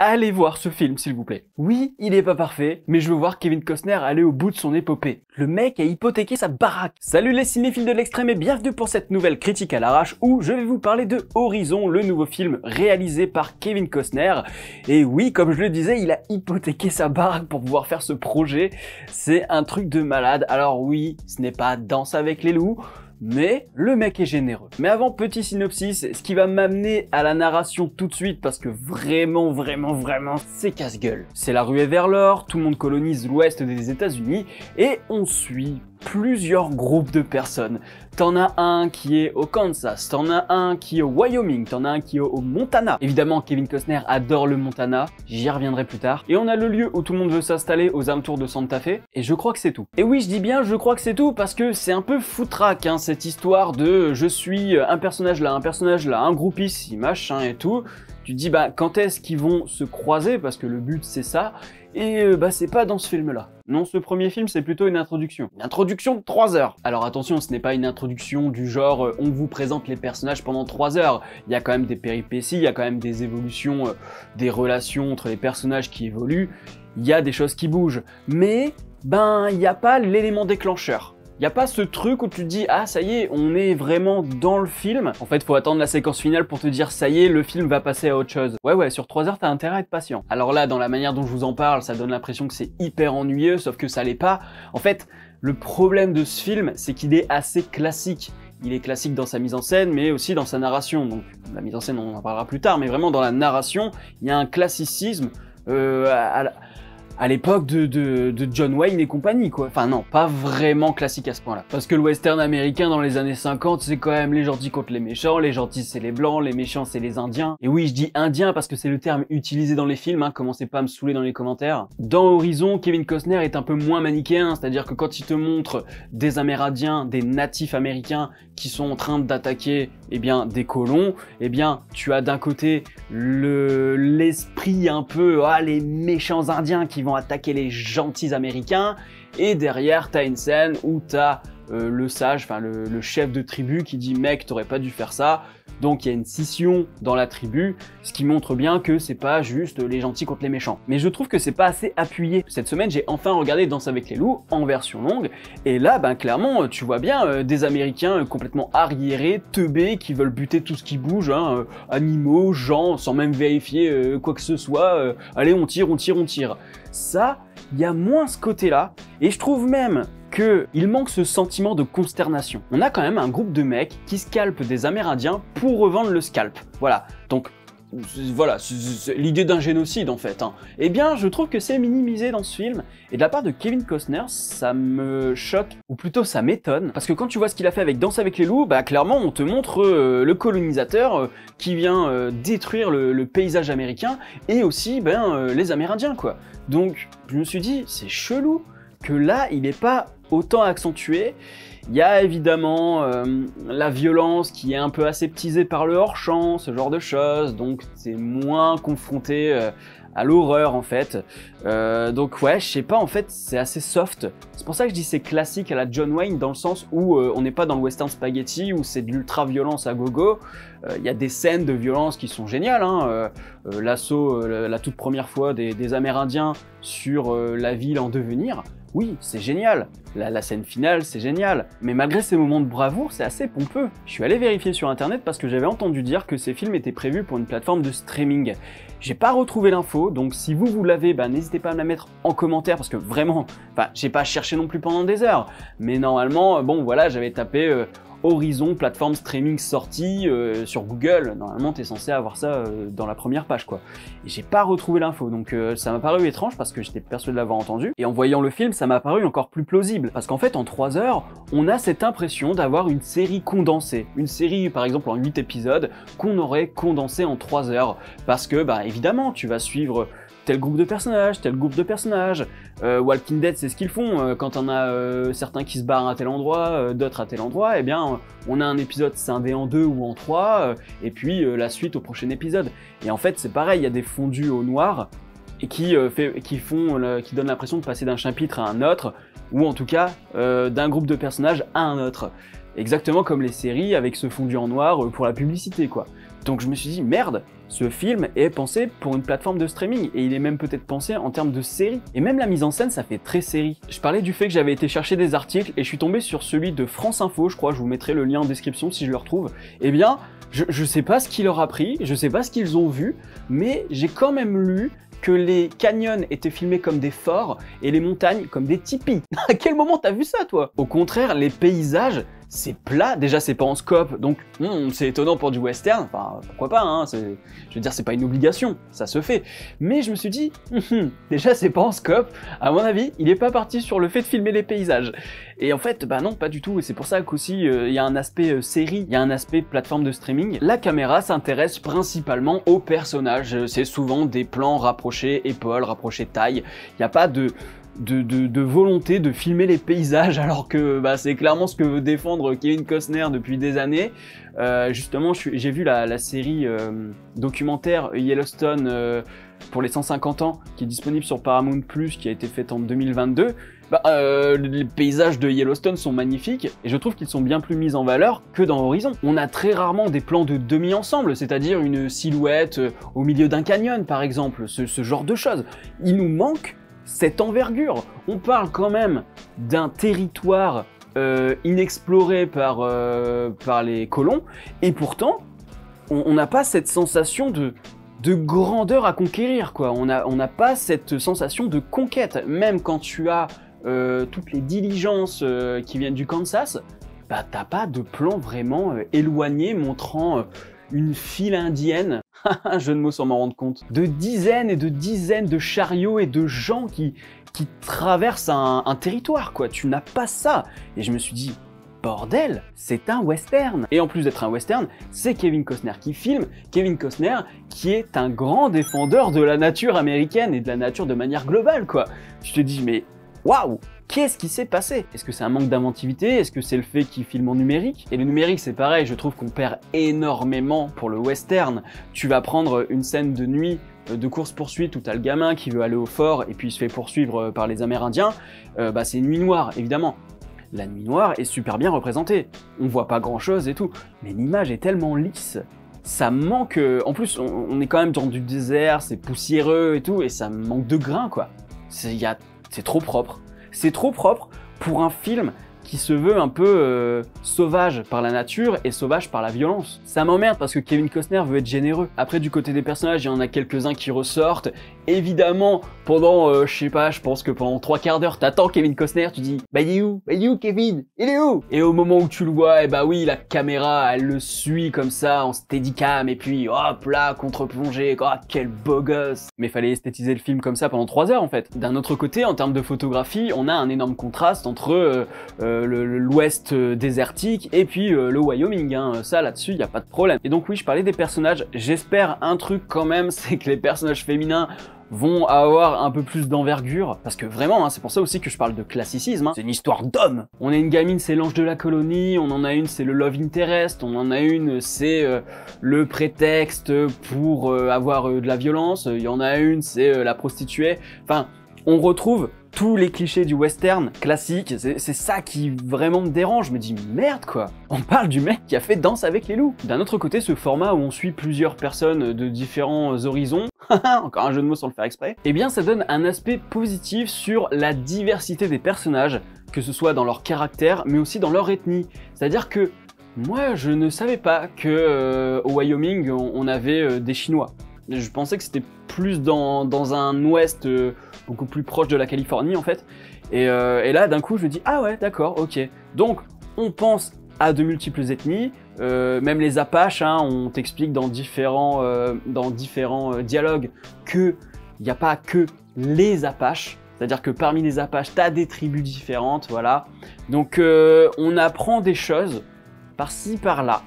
Allez voir ce film, s'il vous plaît. Oui, il est pas parfait, mais je veux voir Kevin Costner aller au bout de son épopée. Le mec a hypothéqué sa baraque. Salut les cinéphiles de l'extrême et bienvenue pour cette nouvelle critique à l'arrache où je vais vous parler de Horizon, le nouveau film réalisé par Kevin Costner. Et oui, comme je le disais, il a hypothéqué sa baraque pour pouvoir faire ce projet. C'est un truc de malade. Alors oui, ce n'est pas Danse avec les loups, mais le mec est généreux. Mais avant, petit synopsis, ce qui va m'amener à la narration tout de suite, parce que vraiment, c'est casse-gueule. C'est la ruée vers l'or, tout le monde colonise l'ouest des États-Unis, et on suit plusieurs groupes de personnes. T'en as un qui est au Kansas, t'en as un qui est au Wyoming, t'en as un qui est au Montana. Évidemment, Kevin Costner adore le Montana, j'y reviendrai plus tard. Et on a le lieu où tout le monde veut s'installer aux alentours de Santa Fe, et je crois que c'est tout. Et oui, je dis bien je crois que c'est tout, parce que c'est un peu foutraque, hein, cette histoire de je suis un personnage là, un groupe ici, machin et tout. Tu te dis bah quand est-ce qu'ils vont se croiser, parce que le but c'est ça, et bah c'est pas dans ce film là. Non, ce premier film c'est plutôt une introduction. Une introduction de 3 heures. Alors attention, ce n'est pas une introduction du genre on vous présente les personnages pendant 3 heures. Il y a quand même des péripéties, il y a quand même des évolutions, des relations entre les personnages qui évoluent, il y a des choses qui bougent. Mais ben il n'y a pas l'élément déclencheur. Y a pas ce truc où tu te dis ah ça y est, on est vraiment dans le film. En fait, faut attendre la séquence finale pour te dire ça y est, le film va passer à autre chose. Ouais, sur 3 heures, t'as intérêt à être patient. Alors là, dans la manière dont je vous en parle, ça donne l'impression que c'est hyper ennuyeux, sauf que ça l'est pas. En fait, le problème de ce film, c'est qu'il est assez classique. Il est classique dans sa mise en scène, mais aussi dans sa narration. Donc la mise en scène, on en parlera plus tard, mais vraiment dans la narration, il y a un classicisme à l'époque de John Wayne et compagnie, quoi. Enfin non, pas vraiment classique à ce point-là. Parce que le western américain dans les années 50, c'est quand même les gentils contre les méchants, les gentils c'est les blancs, les méchants c'est les indiens. Et oui, je dis indien parce que c'est le terme utilisé dans les films, hein, commencez pas à me saouler dans les commentaires. Dans Horizon, Kevin Costner est un peu moins manichéen, c'est-à-dire que quand il te montre des Amérindiens, des natifs américains qui sont en train d'attaquer eh bien des colons, eh bien tu as d'un côté l'esprit un peu les méchants indiens qui vont attaquer les gentils américains, et derrière t'as une scène où t'as le sage, enfin le chef de tribu qui dit mec t'aurais pas dû faire ça. Donc il y a une scission dans la tribu, ce qui montre bien que c'est pas juste les gentils contre les méchants. Mais je trouve que c'est pas assez appuyé. Cette semaine j'ai enfin regardé Danse avec les loups en version longue, et là ben clairement tu vois bien des Américains complètement arriérés, teubés, qui veulent buter tout ce qui bouge, hein, animaux, gens, sans même vérifier quoi que ce soit, allez on tire. Ça, il y a moins ce côté-là, et je trouve même qu'il manque ce sentiment de consternation. On a quand même un groupe de mecs qui scalpent des Amérindiens pour revendre le scalp. Voilà, donc voilà, c'est l'idée d'un génocide en fait. Hein. Eh bien, je trouve que c'est minimisé dans ce film, et de la part de Kevin Costner, ça me choque, ou plutôt ça m'étonne, parce que quand tu vois ce qu'il a fait avec Danse avec les loups, bah clairement on te montre le colonisateur qui vient détruire le paysage américain, et aussi les Amérindiens quoi. Donc je me suis dit, c'est chelou que là il n'est pas autant accentué. Il y a évidemment la violence qui est un peu aseptisée par le hors-champ, ce genre de choses, donc c'est moins confronté à l'horreur en fait. Donc ouais, je sais pas, en fait c'est assez soft. C'est pour ça que je dis c'est classique à la John Wayne, dans le sens où on n'est pas dans le western spaghetti où c'est de l'ultra-violence à gogo. Il y a des scènes de violence qui sont géniales, hein. L'assaut, la toute première fois des Amérindiens sur la ville en devenir. Oui, c'est génial. La scène finale, c'est génial. Mais malgré ces moments de bravoure, c'est assez pompeux. Je suis allé vérifier sur internet parce que j'avais entendu dire que ces films étaient prévus pour une plateforme de streaming. J'ai pas retrouvé l'info, donc si vous l'avez, n'hésitez pas à me la mettre en commentaire, parce que vraiment, j'ai pas cherché non plus pendant des heures. Mais normalement, bon voilà, j'avais tapé Horizon, plateforme streaming sortie sur Google. Normalement, t'es censé avoir ça dans la première page, quoi. Et j'ai pas retrouvé l'info, donc ça m'a paru étrange parce que j'étais persuadé de l'avoir entendu. Et en voyant le film, ça m'a paru encore plus plausible. Parce qu'en fait, en 3 heures, on a cette impression d'avoir une série condensée. Une série, par exemple, en 8 épisodes, qu'on aurait condensée en 3 heures. Parce que, évidemment, tu vas suivre tel groupe de personnages. Walking Dead, c'est ce qu'ils font. Quand on a certains qui se barrent à tel endroit, d'autres à tel endroit, eh bien, on a un épisode scindé en 2 ou en 3, et puis la suite au prochain épisode. Et en fait, c'est pareil, il y a des fondus au noir, et qui donnent l'impression de passer d'un chapitre à un autre, ou en tout cas, d'un groupe de personnages à un autre. Exactement comme les séries avec ce fondu en noir pour la publicité, quoi. Donc je me suis dit, merde, ce film est pensé pour une plateforme de streaming, et il est même peut-être pensé en termes de série. Et même la mise en scène, ça fait très série. Je parlais du fait que j'avais été chercher des articles, et je suis tombé sur celui de France Info, je crois, je vous mettrai le lien en description si je le retrouve. Eh bien, je sais pas ce qui leur a pris, je sais pas ce qu'ils ont vu, mais j'ai quand même lu que les canyons étaient filmés comme des forts et les montagnes comme des tipis. À quel moment t'as vu ça, toi? Au contraire, les paysages, c'est plat. Déjà, c'est pas en scope, donc c'est étonnant pour du western. Enfin, pourquoi pas, hein, je veux dire, c'est pas une obligation, ça se fait. Mais je me suis dit, déjà, c'est pas en scope. À mon avis, il est pas parti sur le fait de filmer les paysages. Et en fait, bah non, pas du tout. Et c'est pour ça qu'aussi, il y a un aspect série, il y a un aspect plateforme de streaming. La caméra s'intéresse principalement aux personnages. C'est souvent des plans rapprochés épaules, rapprochés taille. Il n'y a pas de volonté de filmer les paysages, alors que bah, c'est clairement ce que veut défendre Kevin Costner depuis des années. Justement, j'ai vu la série documentaire Yellowstone pour les 150 ans, qui est disponible sur Paramount+, qui a été faite en 2022. Les paysages de Yellowstone sont magnifiques, et je trouve qu'ils sont bien plus mis en valeur que dans Horizon. On a très rarement des plans de demi-ensemble, c'est-à-dire une silhouette au milieu d'un canyon, par exemple, ce genre de choses. Il nous manque cette envergure. On parle quand même d'un territoire inexploré par les colons, et pourtant, on n'a pas cette sensation de grandeur à conquérir, quoi. On n'a pas cette sensation de conquête. Même quand tu as toutes les diligences qui viennent du Kansas, bah t'as pas de plan vraiment éloigné montrant une file indienne, jeu de mots sans m'en rendre compte, de dizaines et de dizaines de chariots et de gens qui traversent un territoire, quoi. Tu n'as pas ça. Et je me suis dit, bordel, c'est un western. Et en plus d'être un western, c'est Kevin Costner qui filme, Kevin Costner qui est un grand défendeur de la nature américaine et de la nature de manière globale, quoi. Je te dis, mais waouh, qu'est-ce qui s'est passé? Est-ce que c'est un manque d'inventivité? Est-ce que c'est le fait qu'il filme en numérique? Et le numérique, c'est pareil, je trouve qu'on perd énormément pour le western. Tu vas prendre une scène de nuit de course-poursuite où t'as le gamin qui veut aller au fort et puis il se fait poursuivre par les Amérindiens, bah c'est une nuit noire, évidemment. La nuit noire est super bien représentée, on voit pas grand chose et tout, mais l'image est tellement lisse, ça manque, en plus on est quand même dans du désert, c'est poussiéreux et tout, et ça manque de grain, quoi. C'est trop propre, c'est trop propre pour un film qui se veut un peu sauvage par la nature et sauvage par la violence. Ça m'emmerde parce que Kevin Costner veut être généreux. Après, du côté des personnages, il y en a quelques-uns qui ressortent. Évidemment, pendant, je sais pas, je pense que pendant 3/4 d'heure, t'attends Kevin Costner, tu dis « Bah il est où? Bah il est où Kevin? Il est où ?» Et au moment où tu le vois, eh bah oui, la caméra, elle le suit comme ça, en steadicam, et puis hop là, contre-plongée, oh, quel beau gosse. Mais fallait esthétiser le film comme ça pendant 3 heures en fait. D'un autre côté, en termes de photographie, on a un énorme contraste entre l'ouest désertique et puis le Wyoming, hein. Ça là-dessus, il n'y a pas de problème. Et donc oui, je parlais des personnages, j'espère un truc quand même, c'est que les personnages féminins vont avoir un peu plus d'envergure, parce que vraiment, hein, c'est pour ça aussi que je parle de classicisme, hein. C'est une histoire d'homme. On a une gamine, c'est l'ange de la colonie, on en a une, c'est le love interest, on en a une, c'est le prétexte pour avoir de la violence, il y en a une, c'est la prostituée, enfin, on retrouve tous les clichés du western classique, c'est ça qui vraiment me dérange, je me dis merde quoi. On parle du mec qui a fait Danse avec les loups. D'un autre côté, ce format où on suit plusieurs personnes de différents horizons, encore un jeu de mots sans le faire exprès, eh bien ça donne un aspect positif sur la diversité des personnages, que ce soit dans leur caractère, mais aussi dans leur ethnie. C'est-à-dire que moi je ne savais pas que au Wyoming on avait des Chinois. Je pensais que c'était plus dans un ouest beaucoup plus proche de la Californie en fait. Et là d'un coup je me dis ah ouais d'accord ok. Donc on pense à de multiples ethnies, même les Apaches, hein, on t'explique dans différents dialogues qu'il n'y a pas que les Apaches. C'est-à-dire que parmi les Apaches, t'as des tribus différentes, voilà. Donc on apprend des choses par-ci par-là,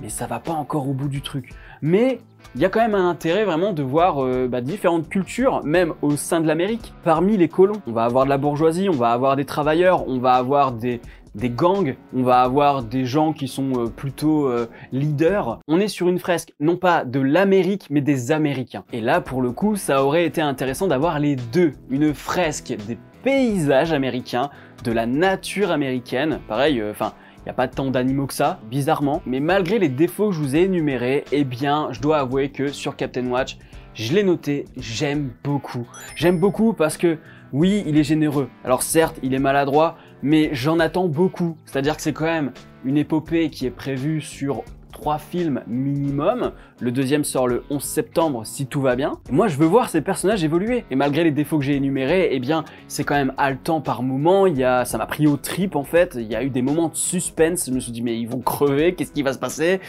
mais ça va pas encore au bout du truc. Mais il y a quand même un intérêt vraiment de voir différentes cultures, même au sein de l'Amérique. Parmi les colons, on va avoir de la bourgeoisie, on va avoir des travailleurs, on va avoir des gangs, on va avoir des gens qui sont plutôt leaders. On est sur une fresque, non pas de l'Amérique, mais des Américains. Et là, pour le coup, ça aurait été intéressant d'avoir les deux. Une fresque des paysages américains, de la nature américaine. Pareil, enfin, Il n'y a pas tant d'animaux que ça, bizarrement. Mais malgré les défauts que je vous ai énumérés, eh bien, je dois avouer que sur Captain Watch, je l'ai noté, j'aime beaucoup. J'aime beaucoup parce que, oui, il est généreux. Alors certes, il est maladroit, mais j'en attends beaucoup. C'est-à-dire que c'est quand même une épopée qui est prévue sur 3 films minimum. Le deuxième sort le 11 septembre si tout va bien. Et moi, je veux voir ces personnages évoluer. Et malgré les défauts que j'ai énumérés, eh bien, c'est quand même haletant par moments. Ça m'a pris aux tripes en fait. Il y a eu des moments de suspense. Je me suis dit, mais ils vont crever, qu'est-ce qui va se passer?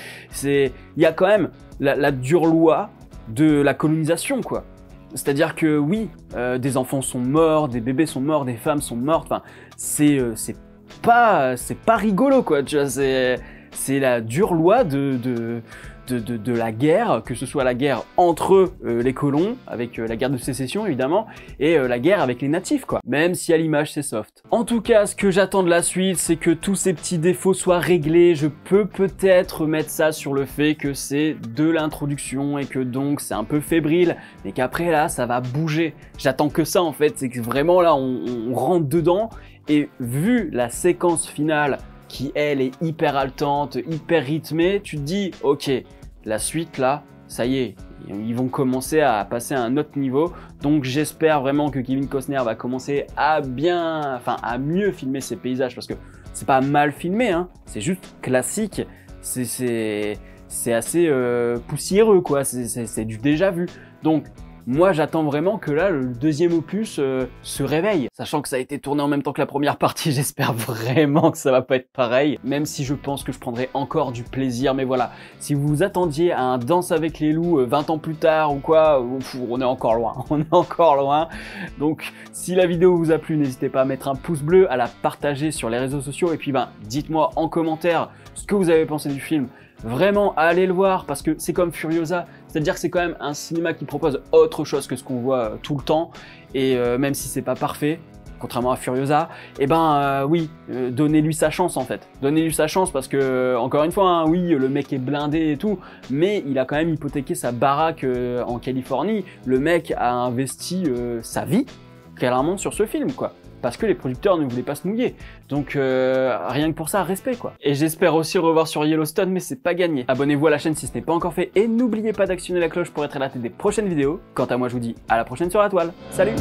Il y a quand même la dure loi de la colonisation, quoi. C'est-à-dire que oui, des enfants sont morts, des bébés sont morts, des femmes sont mortes. Enfin, c'est pas rigolo, quoi. Tu vois, c'est la dure loi de la guerre, que ce soit la guerre entre les colons, avec la guerre de sécession évidemment, et la guerre avec les natifs, quoi. Même si à l'image c'est soft. En tout cas, ce que j'attends de la suite, c'est que tous ces petits défauts soient réglés. Je peux peut-être mettre ça sur le fait que c'est de l'introduction et que donc c'est un peu fébrile, mais qu'après là, ça va bouger. J'attends que ça en fait, c'est que vraiment là, on rentre dedans, et vu la séquence finale, qui elle est hyper haletante, hyper rythmée, tu te dis ok, la suite là, ça y est, ils vont commencer à passer à un autre niveau, donc j'espère vraiment que Kevin Costner va commencer à mieux filmer ses paysages, parce que c'est pas mal filmé, hein, c'est juste classique, c'est assez poussiéreux quoi, c'est du déjà vu, donc moi j'attends vraiment que là le deuxième opus se réveille. Sachant que ça a été tourné en même temps que la première partie, j'espère vraiment que ça va pas être pareil. Même si je pense que je prendrai encore du plaisir. Mais voilà, si vous vous attendiez à un Danse avec les loups 20 ans plus tard ou quoi, on est encore loin. On est encore loin. Donc si la vidéo vous a plu, n'hésitez pas à mettre un pouce bleu, à la partager sur les réseaux sociaux. Et puis dites-moi en commentaire ce que vous avez pensé du film. Vraiment, allez le voir parce que c'est comme Furiosa, c'est-à-dire que c'est quand même un cinéma qui propose autre chose que ce qu'on voit tout le temps, et même si c'est pas parfait, contrairement à Furiosa, oui, donnez-lui sa chance en fait. Donnez-lui sa chance parce que, encore une fois, hein, oui, le mec est blindé et tout, mais il a quand même hypothéqué sa baraque en Californie. Le mec a investi sa vie, clairement, sur ce film, quoi. Parce que les producteurs ne voulaient pas se mouiller. Donc rien que pour ça, respect quoi. Et j'espère aussi revoir sur Yellowstone, mais c'est pas gagné. Abonnez-vous à la chaîne si ce n'est pas encore fait, et n'oubliez pas d'actionner la cloche pour être alerté des prochaines vidéos. Quant à moi, je vous dis à la prochaine sur la toile. Salut!